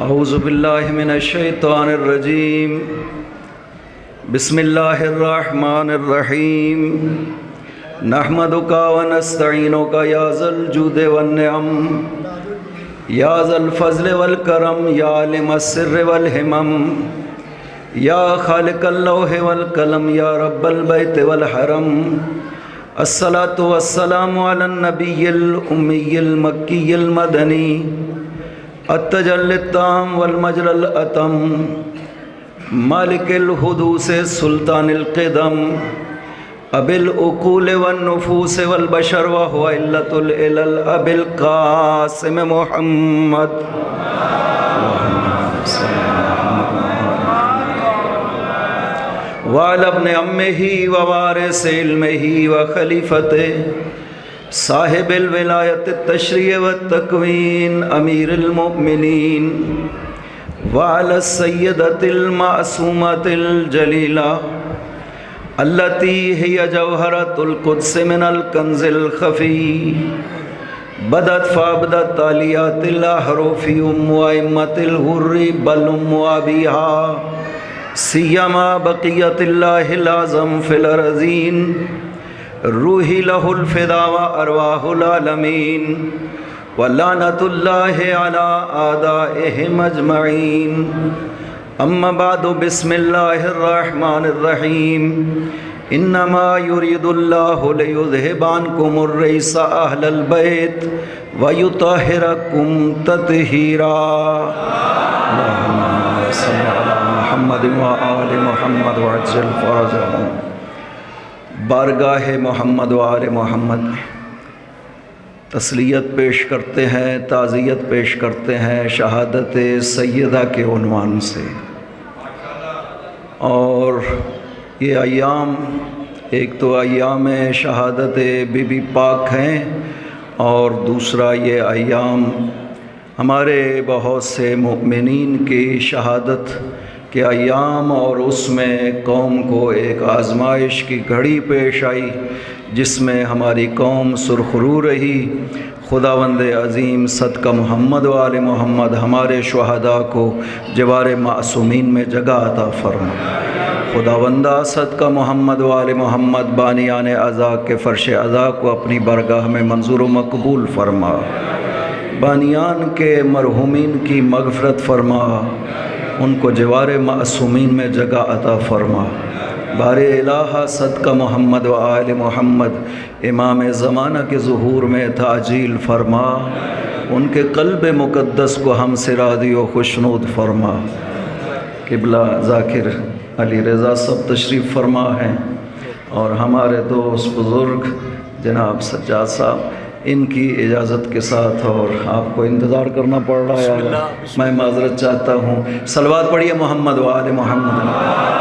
اعوذ باللہ من الشیطان الرجیم بسم اللہ الرحمن الرحیم نحمدک ونستعینک یا ذا الجود والنعم یا ذا الفضل والکرم یا عالم السر والہمم یا خالق اللوح والقلم یا رب البیت والحرم الصلاة والسلام علی النبی الامی المکی المدنی التجلی التام والمجر الاتم مالک الحدوث سلطان القدم ابی العقول والنفوس والبشر وهو علة العلل ابی القاسم محمد وعلى ابن عمه ووارث علمه وخلیفته صاحب الولایت التشریع والتکوین امیر المؤمنین وعلى السیدۃ المعصومۃ الجلیلہ التي هي جوہرۃ القدس من الکنز الخفی بدت فابدت عالیات الاحرف وائمۃ الغر بل ابیہا سیما بقیت اللہ العظم فی الارضین روحی لہ الفدا و ارواح العالمین ولعنۃ اللہ علی اعدائہم اجمعین اما بعد بسم اللہ الرحمن الرحیم انما یرید اللہ لیذہب عنکم الرجس اہل البیت ویطہرکم تطہیرا اللہم صل علی محمد و آل محمد وعجل فرجہم بارگاہ محمد و آل محمد تسلیت پیش کرتے ہیں، تعزیت پیش کرتے ہیں شہادت سیدہ کے عنوان سے۔ اور یہ ایام ایک تو ایام شہادت بی بی پاک ہیں، اور دوسرا یہ ایام ہمارے بہت سے مؤمنین کی شہادت کے ایام، اور اس میں قوم کو ایک آزمائش کی گھڑی پیش آئی جس میں ہماری قوم سرخرو رہی۔ خداوند عظیم صدقہ محمد و آل محمد ہمارے شہداء کو جوار معصومین میں جگہ عطا فرما۔ خداوندہ صدقہ محمد و آل محمد بانیان عزا کے فرش عزا کو اپنی بارگاہ میں منظور و مقبول فرما، بانیان کے مرحومین کی مغفرت فرما، ان کو جوار معصومین میں جگہ عطا فرما۔ بار الہ صدقہ محمد و آل محمد امام زمانہ کے ظہور میں تعجیل فرما، ان کے قلب مقدس کو ہم سے راضی و خوشنود فرما۔ قبلہ ذاکر علی رضا صاحب تشریف فرما ہیں، اور ہمارے دوست بزرگ جناب سجاد صاحب، ان کی اجازت کے ساتھ، اور آپ کو انتظار کرنا پڑ رہا ہے، میں معذرت چاہتا ہوں۔ صلوات پڑھیے محمد و آل محمد،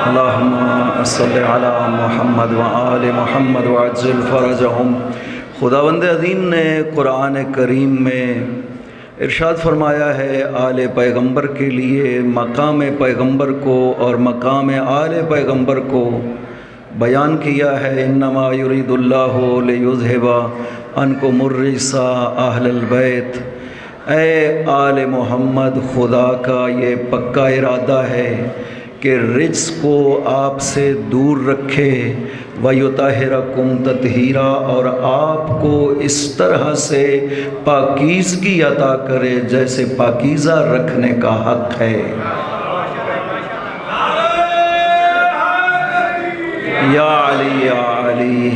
اللہم صلی علی محمد و آل محمد وعجل فرجہم۔ خداوند عظیم نے قرآن کریم میں ارشاد فرمایا ہے، آل پیغمبر کے لیے مقام پیغمبر کو اور مقام آل پیغمبر کو بیان کیا ہے۔ انما یرید اللہ لیذہب عنکم الرجس اہل البیت، اے آل محمد، خدا کا یہ پکا ارادہ ہے کہ رجس کو آپ سے دور رکھے، وَيُطَہِرَكُمْ تَطْہِیرًا، اور آپ کو اس طرح سے پاکیزگی عطا کرے جیسے پاکیزہ رکھنے کا حق ہے۔ یا علی یا علی،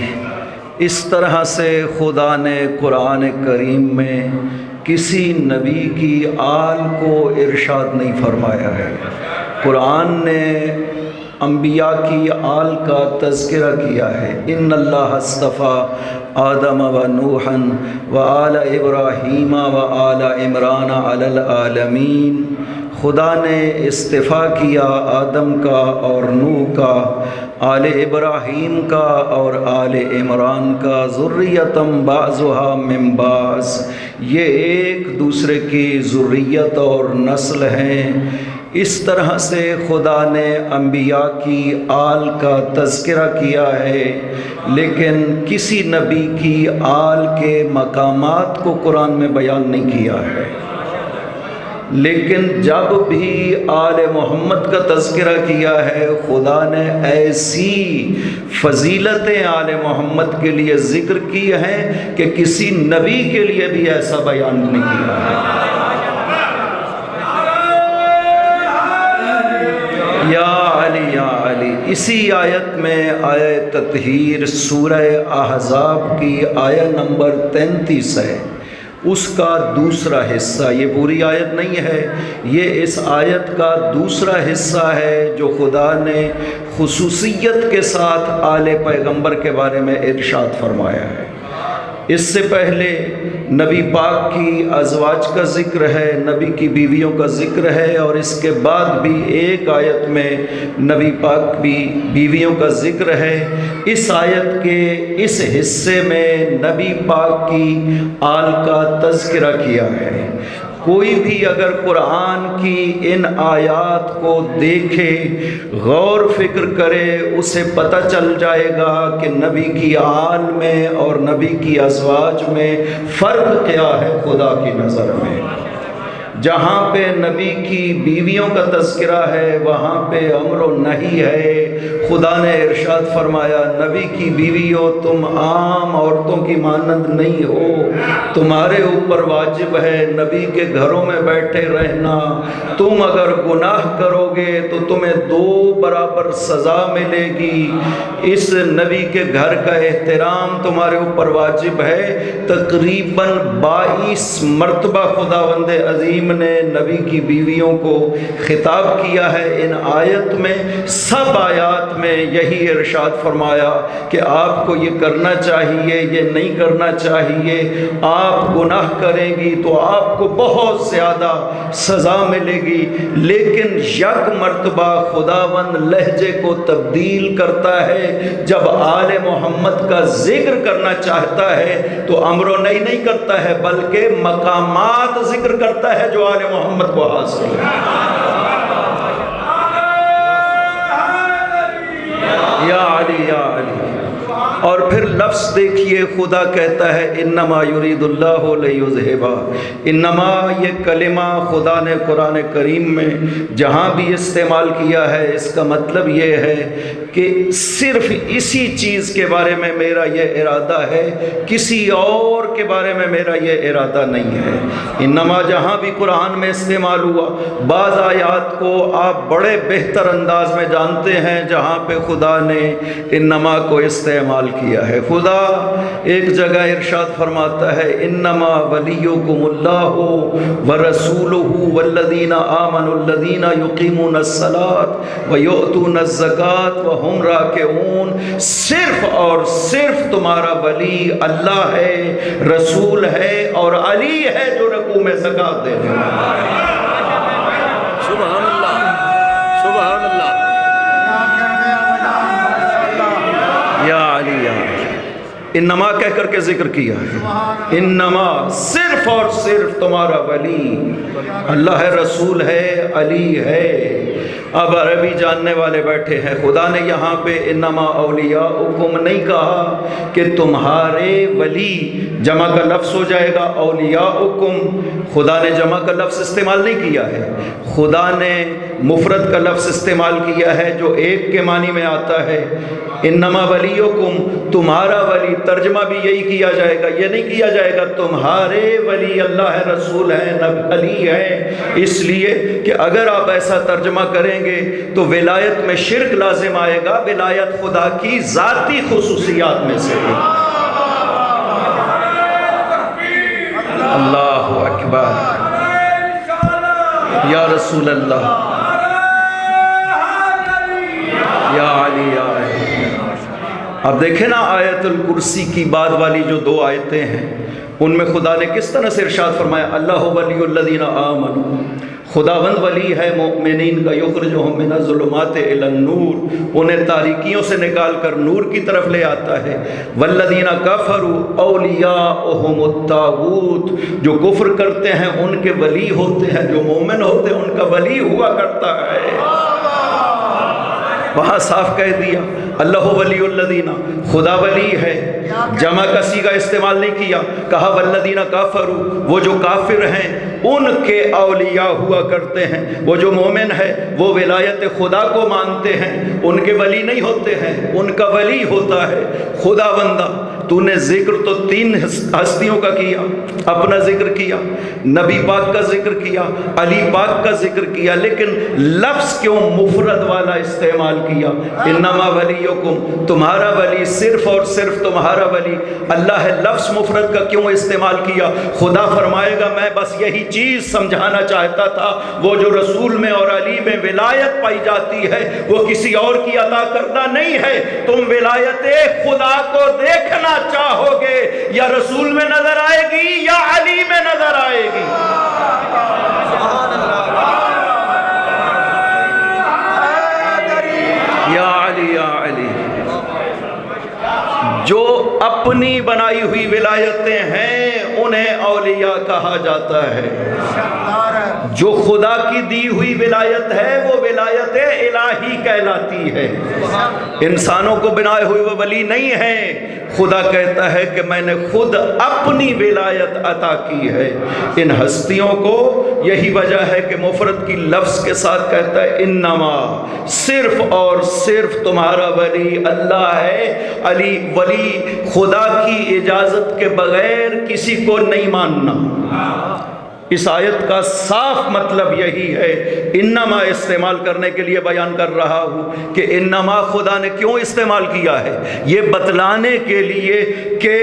اس طرح سے خدا نے قرآن کریم میں کسی نبی کی آل کو ارشاد نہیں فرمایا ہے۔ قرآن نے انبیاء کی آل کا تذکرہ کیا ہے۔ ان اللہ اصطفیٰ آدم و نوحا و آل ابراہیم و آل عمران علی العالمین، خدا نے استفاء کیا آدم کا اور نوح کا، آل ابراہیم کا اور آل عمران کا، ذریتم بعضھا من بعض، یہ ایک دوسرے کی ذریت اور نسل ہیں۔ اس طرح سے خدا نے انبیاء کی آل کا تذکرہ کیا ہے، لیکن کسی نبی کی آل کے مقامات کو قرآن میں بیان نہیں کیا ہے۔ لیکن جب بھی آل محمد کا تذکرہ کیا ہے خدا نے ایسی فضیلتیں آل محمد کے لیے ذکر کی ہیں کہ کسی نبی کے لیے بھی ایسا بیان نہیں کیا ہے۔ یا علی یا علی، اسی آیت میں آیہ تطہیر سورہ احزاب کی آیہ نمبر 33 ہے، اس کا دوسرا حصہ، یہ پوری آیت نہیں ہے، یہ اس آیت کا دوسرا حصہ ہے جو خدا نے خصوصیت کے ساتھ آل پیغمبر کے بارے میں ارشاد فرمایا ہے۔ اس سے پہلے نبی پاک کی ازواج کا ذکر ہے، نبی کی بیویوں کا ذکر ہے، اور اس کے بعد بھی ایک آیت میں نبی پاک کی بیویوں کا ذکر ہے۔ اس آیت کے اس حصے میں نبی پاک کی آل کا تذکرہ کیا ہے۔ کوئی بھی اگر قرآن کی ان آیات کو دیکھے، غور فکر کرے، اسے پتہ چل جائے گا کہ نبی کی آل میں اور نبی کی ازواج میں فرق کیا ہے خدا کی نظر میں۔ جہاں پہ نبی کی بیویوں کا تذکرہ ہے وہاں پہ امر و نہی ہے۔ خدا نے ارشاد فرمایا، نبی کی بیویوں تم عام عورتوں کی مانند نہیں ہو، تمہارے اوپر واجب ہے نبی کے گھروں میں بیٹھے رہنا۔ تم اگر گناہ کرو گے تو تمہیں 2 برابر سزا ملے گی۔ اس نبی کے گھر کا احترام تمہارے اوپر واجب ہے۔ تقریباً 22 مرتبہ خداوند عظیم نے نبی کی بیویوں کو خطاب کیا ہے۔ ان آیت میں سب آیات میں یہی ارشاد فرمایا کہ آپ کو یہ کرنا چاہیے، یہ نہیں کرنا چاہیے۔ آپ گناہ کریں گی تو آپ کو بہت زیادہ سزا ملے گی، لیکن یک مرتبہ خداوند لہجے کو تبدیل کرتا ہے۔ جب آل محمد کا ذکر کرنا چاہتا ہے تو امر و نہی نہیں کرتا ہے، بلکہ مقامات ذکر کرتا ہے جو آل محمد کو حاصل ہے۔ یا علی یا علی۔ اور پھر لفظ دیکھیے، خدا کہتا ہے انما یرید اللہ لیذہب۔ انما یہ کلمہ خدا نے قرآن کریم میں جہاں بھی استعمال کیا ہے، اس کا مطلب یہ ہے کہ صرف اسی چیز کے بارے میں میرا یہ ارادہ ہے، کسی اور کے بارے میں میرا یہ ارادہ نہیں ہے۔ انما جہاں بھی قرآن میں استعمال ہوا، بعض آیات کو آپ بڑے بہتر انداز میں جانتے ہیں جہاں پہ خدا نے انما کو استعمال کیا ہے۔ خدا ایک جگہ ارشاد فرماتا ہے انما ولیکم اللہ ورسولہ والذین آمنوا الذین یقیمون الصلاۃ ویؤتون الزکاۃ وہم راکعون۔ صرف اور صرف تمہارا ولی اللہ ہے، رسول ہے اور علی ہے جو رکوع میں زکوٰۃ دینے والا ہے۔ سبحان اللہ، سبحان اللہ۔ یا علی یا علی، انما کہہ کر کے ذکر کیا ہے۔ انما صرف اور صرف تمہارا ولی اللہ ہے، رسول ہے، علی ہے۔ اب عربی جاننے والے بیٹھے ہیں، خدا نے یہاں پہ انما اولیاءکم نہیں کہا کہ تمہارے ولی، جمع کا لفظ ہو جائے گا اولیاءکم۔ خدا نے جمع کا لفظ استعمال نہیں کیا ہے، خدا نے مفرد کا لفظ استعمال کیا ہے جو ایک کے معنی میں آتا ہے۔ انما ولیکم، تمہارا ولی، ترجمہ بھی یہی کیا جائے گا، یہ نہیں کیا جائے گا تمہارے ولی اللہ ہے، رسول ہے، علی ہے۔ اس لیے کہ اگر آپ ایسا ترجمہ کریں گے تو ولایت میں شرک لازم آئے گا۔ ولایت خدا کی ذاتی خصوصیات میں سے ہے۔ اللہ اکبر، یا رسول اللہ، یا علی یا علی۔ اب دیکھیں نا آیت الکرسی کی بعد والی جو 2 آیتیں ہیں، ان میں خدا نے کس طرح سے ارشاد فرمایا، اللہ ولی الذین آمنوا، خداوند ولی ہے مومنین کا، یخرجہم من الظلمات الی النور، انہیں تاریکیوں سے نکال کر نور کی طرف لے آتا ہے۔ والذین کفروا اولیاءہم الطاغوت، جو کفر کرتے ہیں ان کے ولی ہوتے ہیں، جو مومن ہوتے ہیں ان کا ولی ہوا کرتا ہے۔ وہاں صاف کہہ دیا اللہ ولی الذین، خدا ولی ہے، جمع کا صیغہ استعمال نہیں کیا، کہا والذین کافروا، وہ جو کافر ہیں ان کے اولیاء ہوا کرتے ہیں، وہ جو مومن ہے وہ ولایت خدا کو مانتے ہیں، ان کے ولی نہیں ہوتے ہیں، ان کا ولی ہوتا ہے خدا بندہ۔ تو نے ذکر تو 3 ہستیوں کا کیا، اپنا ذکر کیا، نبی پاک کا ذکر کیا، علی پاک کا ذکر کیا، لیکن لفظ کیوں مفرد والا استعمال کیا؟ انما ولیکم، تمہارا ولی صرف اور صرف تمہارا ولی اللہ ہے، لفظ مفرد کا کیوں استعمال کیا؟ خدا فرمائے گا میں بس یہی چیز سمجھانا چاہتا تھا، وہ جو رسول میں اور علی میں ولایت پائی جاتی ہے وہ کسی اور کی عطا کردہ نہیں ہے۔ تم ولایت خدا کو دیکھنا چاہو گے یا رسول میں نظر آئے گی یا علی میں نظر آئے گی؟ یا علی یا علی۔ جو اپنی بنائی ہوئی ولایتیں ہیں انہیں اولیاء کہا جاتا ہے، جو خدا کی دی ہوئی ولایت ہے وہ ولایت الہی کہلاتی ہے۔ انسانوں کو بنائے ہوئے وہ ولی نہیں ہیں، خدا کہتا ہے کہ میں نے خود اپنی ولایت عطا کی ہے ان ہستیوں کو۔ یہی وجہ ہے کہ مفرد کی لفظ کے ساتھ کہتا ہے انما، صرف اور صرف تمہارا ولی اللہ ہے۔ علی ولی خدا کی اجازت کے بغیر کسی کو نہیں ماننا۔ اس آیت کا صاف مطلب یہی ہے۔ انما استعمال کرنے کے لیے بیان کر رہا ہوں کہ انما خدا نے کیوں استعمال کیا ہے، یہ بتلانے کے لیے کہ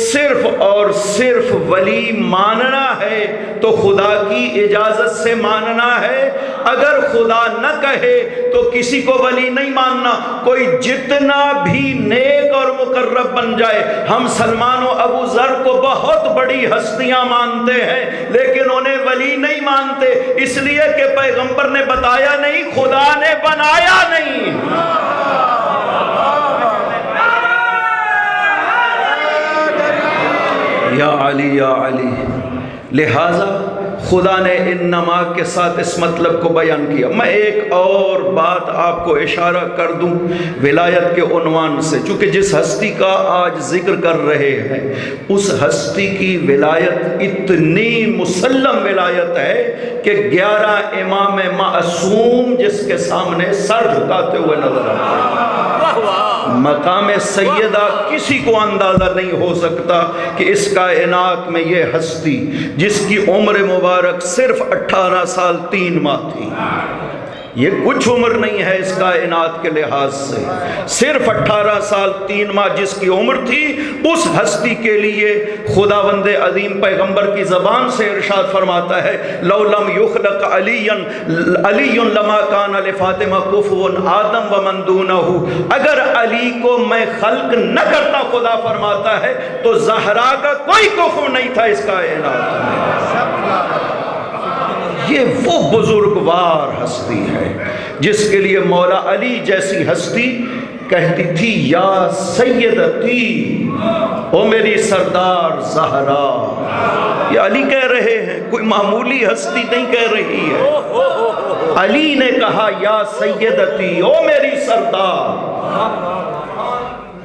صرف اور صرف ولی ماننا ہے تو خدا کی اجازت سے ماننا ہے۔ اگر خدا نہ کہے تو کسی کو ولی نہیں ماننا۔ کوئی جتنا بھی نیک اور مقرب بن جائے، ہم سلمان و ابو ذر کو بہت بڑی ہستیاں مانتے ہیں لیکن انہیں ولی نہیں مانتے، اس لیے کہ پیغمبر نے بتایا نہیں، خدا نے بنایا نہیں۔ یا علی یا علی۔ لہذا خدا نے انما کے ساتھ اس مطلب کو بیان کیا۔ میں ایک اور بات آپ کو اشارہ کر دوں ولایت کے عنوان سے، چونکہ جس ہستی کا آج ذکر کر رہے ہیں اس ہستی کی ولایت اتنی مسلم ولایت ہے کہ 11 امام معصوم جس کے سامنے سر جھکاتے ہوئے نظر آتے ہیں۔ مقام سیدہ کسی کو اندازہ نہیں ہو سکتا کہ اس کائنات میں یہ ہستی جس کی عمر مبارک صرف 18 سال 3 ماہ تھی، یہ کچھ عمر نہیں ہے اس کائنات کے لحاظ سے، صرف 18 سال 3 ماہ جس کی عمر تھی، اس ہستی کے لیے خداوند عظیم پیغمبر کی زبان سے ارشاد فرماتا ہے لو لم یخلق علی لما کان لفاطمہ کفوا آدم ومن دونہ، اگر علی کو میں خلق نہ کرتا خدا فرماتا ہے تو زہرا کا کوئی کفو نہیں تھا اس کائنات میں۔ یہ وہ بزرگوار ہستی ہے جس کے لیے مولا علی جیسی ہستی کہتی تھی یا سیدتی، او میری سردار زہرا۔ یہ علی کہہ رہے ہیں، کوئی معمولی ہستی نہیں کہہ رہی ہے۔ علی نے کہا یا سیدتی، او میری سردار۔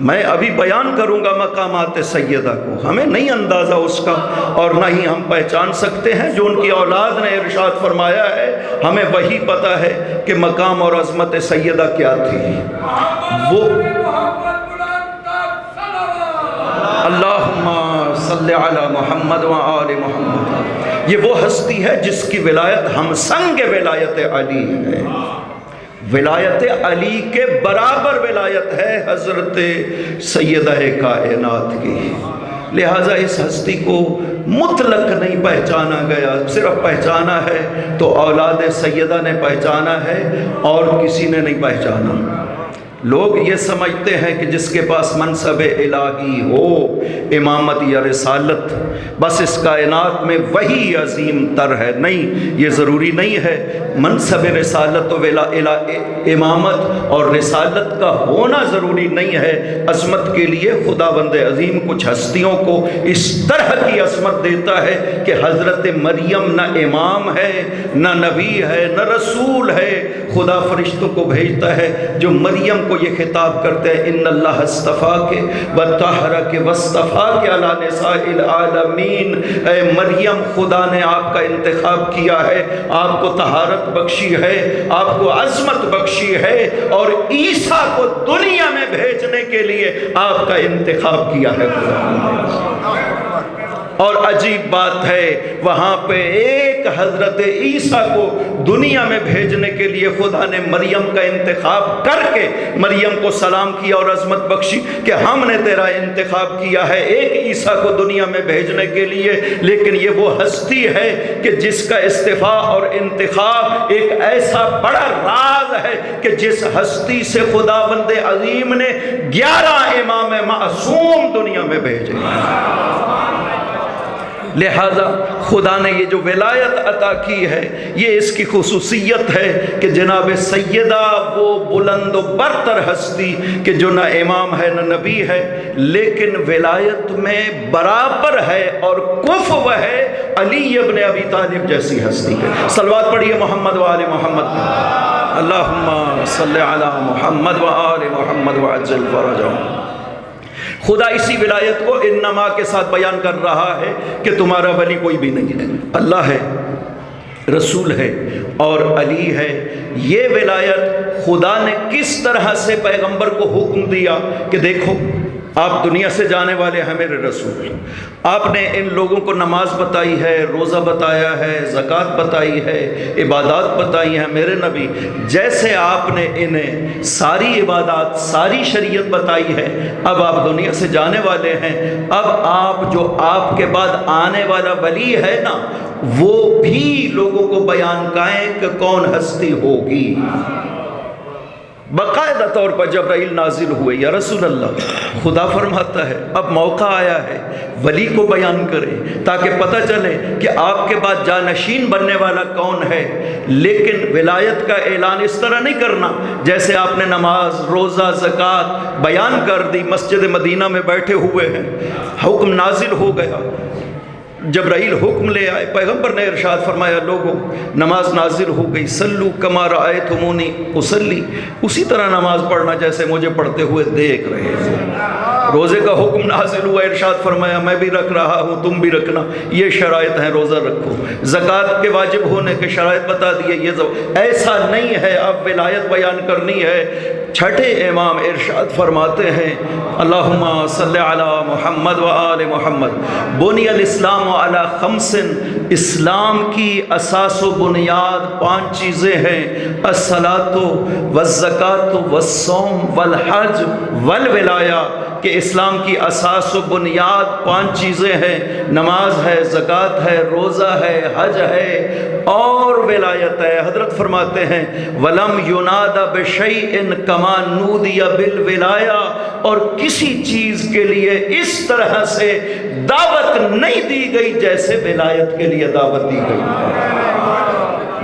میں ابھی بیان کروں گا مقامات سیدہ کو، ہمیں نہیں اندازہ اس کا اور نہ ہی ہم پہچان سکتے ہیں، جو ان کی اولاد نے ارشاد فرمایا ہے ہمیں وہی پتہ ہے کہ مقام اور عظمت سیدہ کیا تھی۔ وہ اللہم صلی علی محمد و آل محمد، یہ وہ ہستی ہے جس کی ولایت ہم سنگ ولایت علی ہے، ولایت علی کے برابر ولایت ہے حضرت سیدہ کائنات کی۔ لہٰذا اس ہستی کو مطلق نہیں پہچانا گیا، صرف پہچانا ہے تو اولاد سیدہ نے پہچانا ہے اور کسی نے نہیں پہچانا۔ لوگ یہ سمجھتے ہیں کہ جس کے پاس منصب الہی ہو، امامت یا رسالت، بس اس کائنات میں وہی عظیم تر ہے۔ نہیں، یہ ضروری نہیں ہے۔ منصب رسالت و امامت اور رسالت کا ہونا ضروری نہیں ہے۔ عظمت کے لیے خداوند عظیم کچھ ہستیوں کو اس طرح کی عظمت دیتا ہے کہ حضرت مریم نہ امام ہے، نہ نبی ہے، نہ رسول ہے۔ خدا فرشتوں کو بھیجتا ہے جو مریم کو یہ خطاب کرتے ہیں، ان اللہ اصطفاک وطہرک واصطفاک علی نساء العالمین۔ اے مریم، خدا نے آپ کا انتخاب کیا ہے، آپ کو طہارت بخشی ہے، آپ کو عظمت بخشی ہے، اور عیسیٰ کو دنیا میں بھیجنے کے لیے آپ کا انتخاب کیا ہے خدا۔ اور عجیب بات ہے، وہاں پہ ایک حضرت عیسیٰ کو دنیا میں بھیجنے کے لیے خدا نے مریم کا انتخاب کر کے مریم کو سلام کیا اور عظمت بخشی کہ ہم نے تیرا انتخاب کیا ہے ایک عیسیٰ کو دنیا میں بھیجنے کے لیے۔ لیکن یہ وہ ہستی ہے کہ جس کا استفاء اور انتخاب ایک ایسا بڑا راز ہے کہ جس ہستی سے خداوند عظیم نے 11 امام معصوم دنیا میں بھیجے۔ لہذا خدا نے یہ جو ولایت عطا کی ہے، یہ اس کی خصوصیت ہے کہ جناب سیدہ وہ بلند و برتر ہستی کہ جو نہ امام ہے نہ نبی ہے، لیکن ولایت میں برابر ہے اور کفو ہے علی ابن ابی طالب جیسی ہستی ہے۔ صلوات پڑھیے محمد و آل محمد۔ اللہم صلی علی محمد و آل محمد وعجل فرجہم۔ خدا اسی ولایت کو انما کے ساتھ بیان کر رہا ہے کہ تمہارا ولی کوئی بھی نہیں ہے، اللہ ہے، رسول ہے اور علی ہے۔ یہ ولایت خدا نے کس طرح سے پیغمبر کو حکم دیا کہ دیکھو آپ دنیا سے جانے والے ہیں میرے رسول، آپ نے ان لوگوں کو نماز بتائی ہے، روزہ بتایا ہے، زکوٰۃ بتائی ہے، عبادات بتائی ہیں میرے نبی، جیسے آپ نے انہیں ساری عبادات ساری شریعت بتائی ہے، اب آپ دنیا سے جانے والے ہیں، اب آپ جو آپ کے بعد آنے والا ولی ہے نا، وہ بھی لوگوں کو بیان کریں کہ کون ہستی ہوگی۔ باقاعدہ طور پر جبرائیل نازل ہوئے، یا رسول اللہ، خدا فرماتا ہے اب موقع آیا ہے ولی کو بیان کرے تاکہ پتہ چلے کہ آپ کے بعد جانشین بننے والا کون ہے۔ لیکن ولایت کا اعلان اس طرح نہیں کرنا جیسے آپ نے نماز روزہ زکوٰۃ بیان کر دی، مسجد مدینہ میں بیٹھے ہوئے ہیں، حکم نازل ہو گیا، جبرائیل حکم لے آئے، پیغمبر نے ارشاد فرمایا لوگوں نماز نازل ہو گئی، صلو کما رأیتمونی اصلی، اسی طرح نماز پڑھنا جیسے مجھے پڑھتے ہوئے دیکھ رہے ہیں۔ روزے کا حکم نازل ہوا، ارشاد فرمایا میں بھی رکھ رہا ہوں تم بھی رکھنا، یہ شرائط ہیں، روزہ رکھو۔ زکوٰۃ کے واجب ہونے کے شرائط بتا دیے، یہ ایسا نہیں ہے اب ولایت بیان کرنی ہے۔ چھٹے امام ارشاد فرماتے ہیں اللہم صلی علی محمد و آل محمد، بنی الاسلام علی خمس، اسلام کی اساس و بنیاد 5 چیزیں ہیں، الصلاۃ والزکاۃ والصوم والحج والولایہ، کہ اسلام کی اساس و بنیاد 5 چیزیں ہیں، نماز ہے، زکوٰۃ ہے، روزہ ہے، حج ہے اور ولایت ہے۔ حضرت فرماتے ہیں وَلَمْ يُنَادَ بِشَيْءٍ كَمَا نُودِيَ بِالْوِلَایَةِ، اور کسی چیز کے لیے اس طرح سے دعوت نہیں دی گئی جیسے ولایت کے لیے دعوت دی گئی۔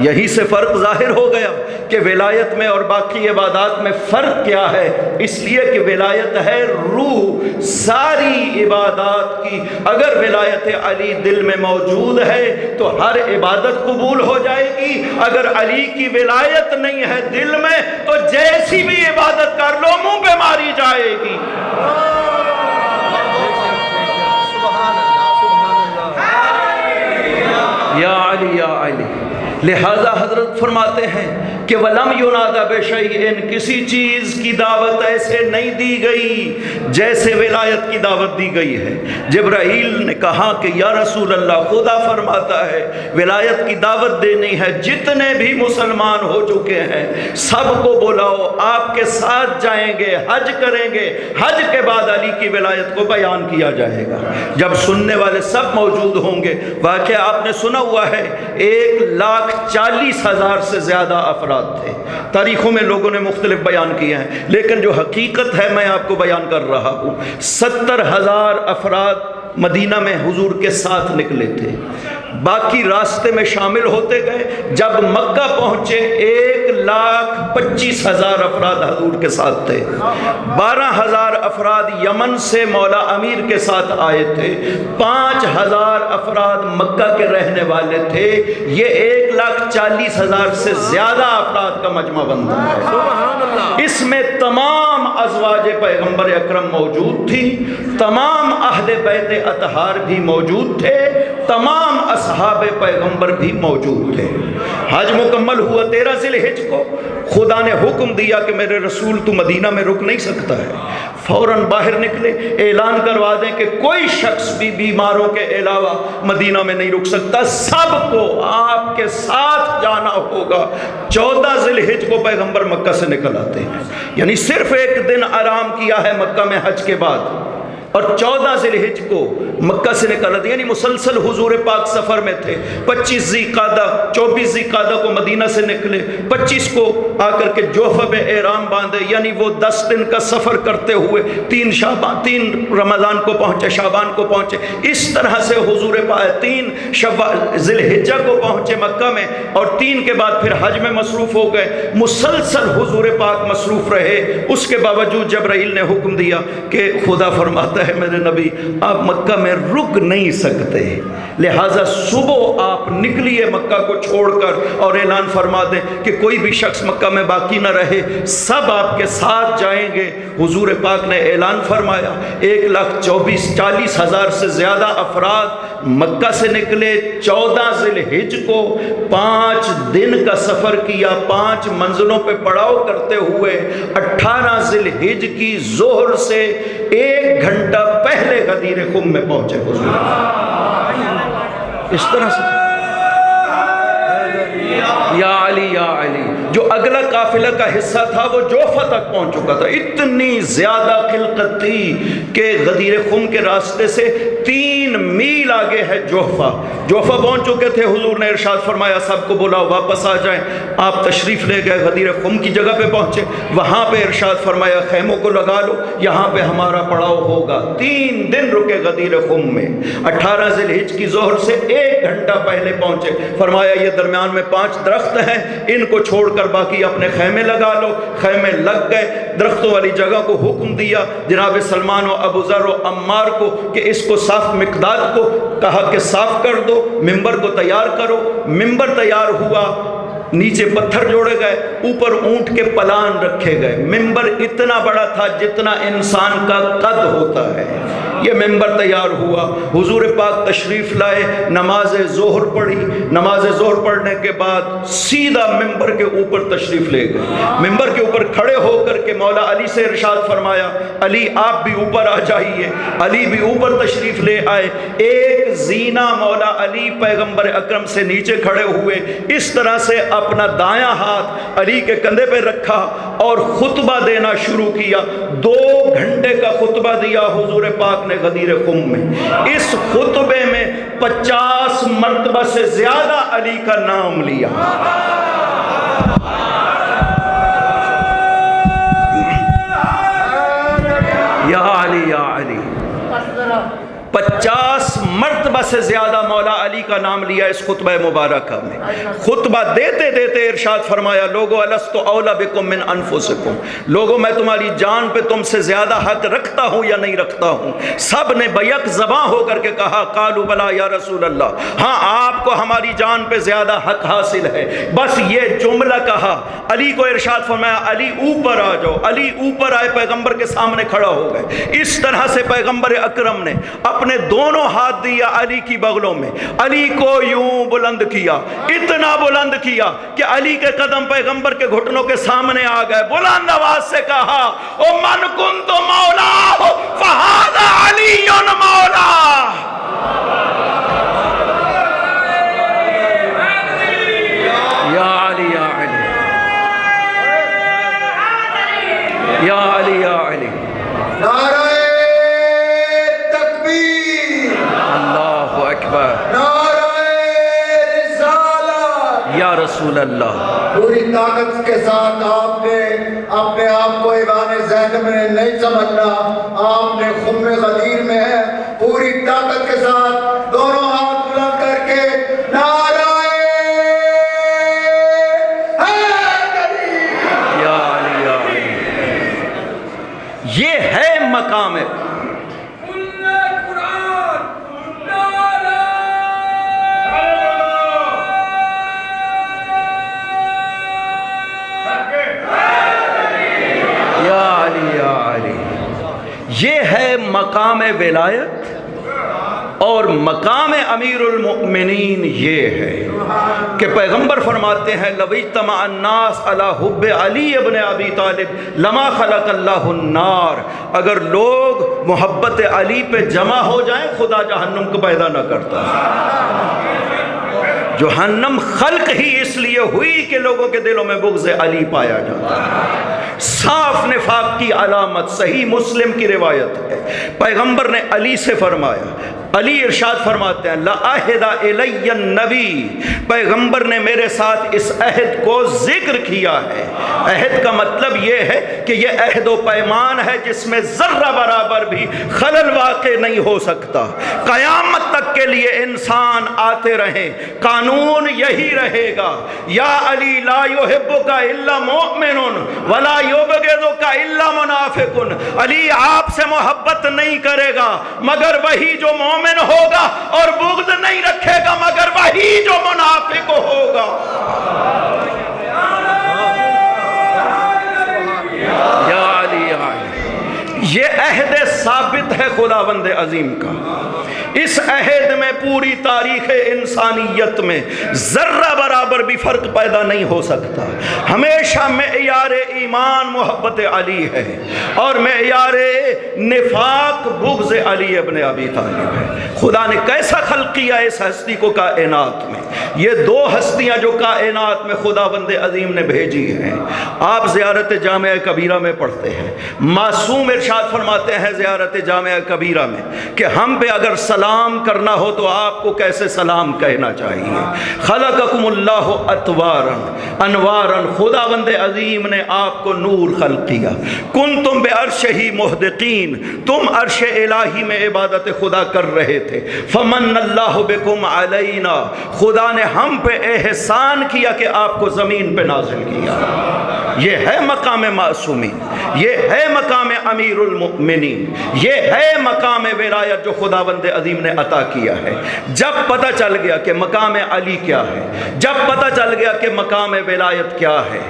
یہی سے فرق ظاہر ہو گیا کہ ولایت میں اور باقی عبادات میں فرق کیا ہے، اس لیے کہ ولایت ہے روح ساری عبادات کی۔ اگر ولایت علی دل میں موجود ہے تو ہر عبادت قبول ہو جائے گی، اگر علی کی ولایت نہیں ہے دل میں تو جیسی بھی عبادت کر لو منہ پہ ماری جائے گی۔ یا علی یا علی، لہذا حضرت فرماتے ہیں کہ وَلَمْ يُنَادَ بِشَيْءٍ، کسی چیز کی دعوت ایسے نہیں دی گئی جیسے ولایت کی دعوت دی گئی ہے۔ جبرائیل نے کہا کہ یا رسول اللہ، خدا فرماتا ہے ولایت کی دعوت دینی ہے، جتنے بھی مسلمان ہو چکے ہیں سب کو بلاؤ، آپ کے ساتھ جائیں گے، حج کریں گے، حج کے بعد علی کی ولایت کو بیان کیا جائے گا۔ جب سننے والے سب موجود ہوں گے، واقعہ آپ نے سنا ہوا ہے 1 لاکھ 1,40,000 سے زیادہ افراد تھے۔ تاریخوں میں لوگوں نے مختلف بیان کیے ہیں، لیکن جو حقیقت ہے میں آپ کو بیان کر رہا ہوں۔ 70,000 افراد مدینہ میں حضور کے ساتھ نکلے تھے، باقی راستے میں شامل ہوتے گئے۔ جب مکہ پہنچے 1,25,000 افراد حضور کے ساتھ تھے۔ 12,000 افراد یمن سے مولا امیر کے ساتھ آئے تھے، 5,000 افراد مکہ کے رہنے والے تھے۔ یہ 1,40,000 سے زیادہ افراد کا مجمع بنتا ہے۔ اس میں تمام ازواج پیغمبر اکرم موجود تھی، تمام اہل بیت اطہار بھی موجود تھے، تمام اصحاب پیغمبر بھی موجود تھے۔ حج مکمل ہوا 13 ذی الحجہ کو۔ خدا نے حکم دیا کہ میرے رسول تو مدینہ میں رک نہیں سکتا ہے، فوراً باہر نکلے، اعلان کروا دیں کہ کوئی شخص بھی بیماروں کے علاوہ مدینہ میں نہیں رک سکتا، سب کو آپ کے ساتھ جانا ہوگا۔ 14 ذی الحجہ کو پیغمبر مکہ سے نکل آتے ہیں، یعنی صرف ایک دن آرام کیا ہے مکہ میں حج کے بعد، اور 14 ذی الحجہ کو مکہ سے نکل آتے، یعنی مسلسل حضور پاک سفر میں تھے۔ 25 ذی قعدہ 24 ذی قعدہ کو مدینہ سے نکلے، 25 کو آ کر کے جوفہ میں احرام باندھے، یعنی وہ 10 دن کا سفر کرتے ہوئے 3 رمضان کو پہنچے، شعبان کو پہنچے۔ اس طرح سے حضور پاک 3 ذی الحجہ کو پہنچے مکہ میں، اور 3 کے بعد پھر حج میں مصروف ہو گئے۔ مسلسل حضور پاک مصروف رہے، اس کے باوجود جبرائیل نے حکم دیا کہ خدا فرماتا ہے میرے نبی آپ مکہ میں رک نہیں سکتے، لہٰذا صبح آپ نکلیے مکہ کو چھوڑ کر اور اعلان فرما دیں کہ کوئی بھی شخص مکہ میں باقی نہ رہے، سب آپ کے ساتھ جائیں گے۔ حضور پاک نے اعلان فرمایا، 1,40,000 سے زیادہ افراد مکہ سے نکلے۔ 14 ذی الحجہ کو 5 دن کا سفر کیا، 5 منزلوں پہ پڑاؤ کرتے ہوئے 18 ذی الحجہ کی ظہر سے 1 گھنٹہ پہلے غدیر خم میں پہنچے حضور۔ اس طرح سے یا علی یا علی، جو اگلا قافلہ کا حصہ تھا وہ جوفہ تک پہنچ چکا تھا۔ اتنی زیادہ خلقت تھی کہ غدیر خم کے راستے سے 3 میل آگے ہے جوفہ پہنچ چکے تھے۔ حضور نے ارشاد فرمایا سب کو بلاؤ واپس آ جائیں۔ آپ تشریف لے گئے، غدیر خم کی جگہ پہ پہنچے، وہاں پہ ارشاد فرمایا خیموں کو لگا لو، یہاں پہ ہمارا پڑاؤ ہوگا۔ 3 دن رکے غدیر خم میں، 18 ذی الحجہ کی ظہر سے 1 گھنٹہ پہلے پہنچے۔ فرمایا یہ درمیان میں 5 درخت ہیں، ان کو چھوڑ کر باقی اپنے خیمے لگا لو۔ خیمے لگ گئے، درختوں والی جگہ کو حکم دیا جناب سلمان و ابو ذر و عمار کو کہ اس کو صاف مقداد کو کہا کہ صاف کر دو، ممبر کو تیار کرو۔ ممبر تیار ہوا، نیچے پتھر جوڑے گئے، اوپر اونٹ کے پلان رکھے گئے۔ ممبر اتنا بڑا تھا جتنا انسان کا قد ہوتا ہے۔ یہ ممبر تیار ہوا، حضور پاک تشریف لائے، نماز ظہر پڑھی۔ نماز ظہر پڑھنے کے بعد سیدھا ممبر کے اوپر تشریف لے گئے۔ ممبر کے اوپر کھڑے ہو کر کے مولا علی سے ارشاد فرمایا علی آپ بھی اوپر آ جائیے۔ علی بھی اوپر تشریف لے آئے۔ ایک زینہ مولا علی پیغمبر اکرم سے نیچے کھڑے ہوئے، اس طرح سے اپنا دایاں ہاتھ علی کے کندھے پہ رکھا اور خطبہ دینا شروع کیا۔ 2 گھنٹے کا خطبہ دیا حضور پاک نے غدیر خم میں۔ اس خطبے میں 50 مرتبہ سے زیادہ علی کا نام لیا۔ یا علی یا علی، 50 مرتبہ سے زیادہ مولا علی کا نام لیا اس خطبہ مبارکہ میں۔ خطبہ دیتے دیتے ارشاد فرمایا لوگو الست اولا بکم من انفسکم، لوگو میں تمہاری جان پہ تم سے زیادہ حق رکھتا ہوں یا نہیں رکھتا ہوں؟ سب نے بیک زباں ہو کر کے کہا قالوا بلا یا رسول اللہ، ہاں آپ کو ہماری جان پہ زیادہ حق حاصل ہے۔ بس یہ جملہ کہا، علی کو ارشاد فرمایا علی اوپر آ جاؤ۔ علی اوپر آئے، پیغمبر کے سامنے کھڑا ہو گئے۔ اس طرح سے پیغمبر اکرم نے اپنے دونوں ہاتھ دیا علی کی بغلوں میں، علی کو یوں بلند کیا، اتنا بلند کیا کہ علی کے قدم پیغمبر کے گھٹنوں کے سامنے آ گئے۔ بلند آواز سے کہا او من کنت مولا فہذا علی مولا۔ یا علی یا علی یا علی یا علی، نعرہ تکبیر، اللہ اکبر، نعرہ رسالت، یا رسول اللہ۔ پوری طاقت کے ساتھ آپ نے اپنے آپ کو ایوان زینب میں نہیں سمجھنا، آپ نے خم غدیر میں ہے، پوری طاقت کے ساتھ دونوں ہاتھ بلند کر کے نعرہ یا علی یا علی، یہ ہے مقام یہ ہے مقام ولایت، اور مقام امیر المؤمنین یہ ہے کہ پیغمبر فرماتے ہیں لو اجتمع الناس علی حب علی ابن ابی طالب لما خلق اللہ النار، اگر لوگ محبت علی پہ جمع ہو جائیں خدا جہنم کو پیدا نہ کرتا۔ جہنم خلق ہی اس لیے ہوئی کہ لوگوں کے دلوں میں بغض علی پایا جاتا ہے۔ صاف نفاق کی علامت صحیح مسلم کی روایت ہے، پیغمبر نے علی سے فرمایا، علی ارشاد فرماتے ہیں لَأَحِدَ إِلَيَّ النَّبِي، پیغمبر نے میرے ساتھ اس عہد کو ذکر کیا ہے۔ عہد کا مطلب یہ ہے کہ یہ عہد و پیمان ہے جس میں ذرہ برابر بھی خلل واقع نہیں ہو سکتا، قیامت تک کے لیے انسان آتے رہیں، قانون یہی رہے گا، یا علی لا يحبک الا مؤمن ولا یبغضک الا منافق، علی آپ سے محبت نہیں کرے گا مگر وہی جو مومن ہوگا، اور بغض نہیں رکھے گا مگر وہی جو منافق ہوگا۔ یا علی یا علی، یہ عہد ثابت ہے خداوند عظیم کا، اس عہد میں پوری تاریخ انسانیت میں ذرہ برابر بھی فرق پیدا نہیں ہو سکتا۔ ہمیشہ معیار ایمان محبت علی ہے، اور معیار نفاق بغض علی ابن ابی طالب ہے۔ خدا نے کیسا خلق کیا اس ہستی کو کائنات میں، یہ دو ہستیاں جو کائنات میں خداوند عظیم نے بھیجی ہیں۔ آپ زیارت جامعہ کبیرہ میں پڑھتے ہیں، معصوم ارشاد فرماتے ہیں زیارت جامعہ کبیرہ میں کہ ہم پہ اگر سلام کرنا ہو تو آپ کو کیسے سلام کہنا چاہیے۔ خلقکم اللہ اطوارا انوارا، خداوند عظیم نے آپ کو نور خلق کیا۔ کنتم بعرشہ محدقین، تم عرش الہی میں عبادت خدا کر رہے تھے۔ فمن اللہ بکم علینا، خدا نے ہم پہ احسان کیا کہ آپ کو زمین پہ نازل کیا۔ یہ ہے مقام معصومی، یہ ہے مقام امیر المؤمنین، یہ ہے مقام ولایت جو خداوند عظیم نے عطا کیا ہے۔ جب پتہ چل گیا کہ مقام علی کیا ہے، جب پتہ چل گیا کہ مقام ولایت کیا ہے،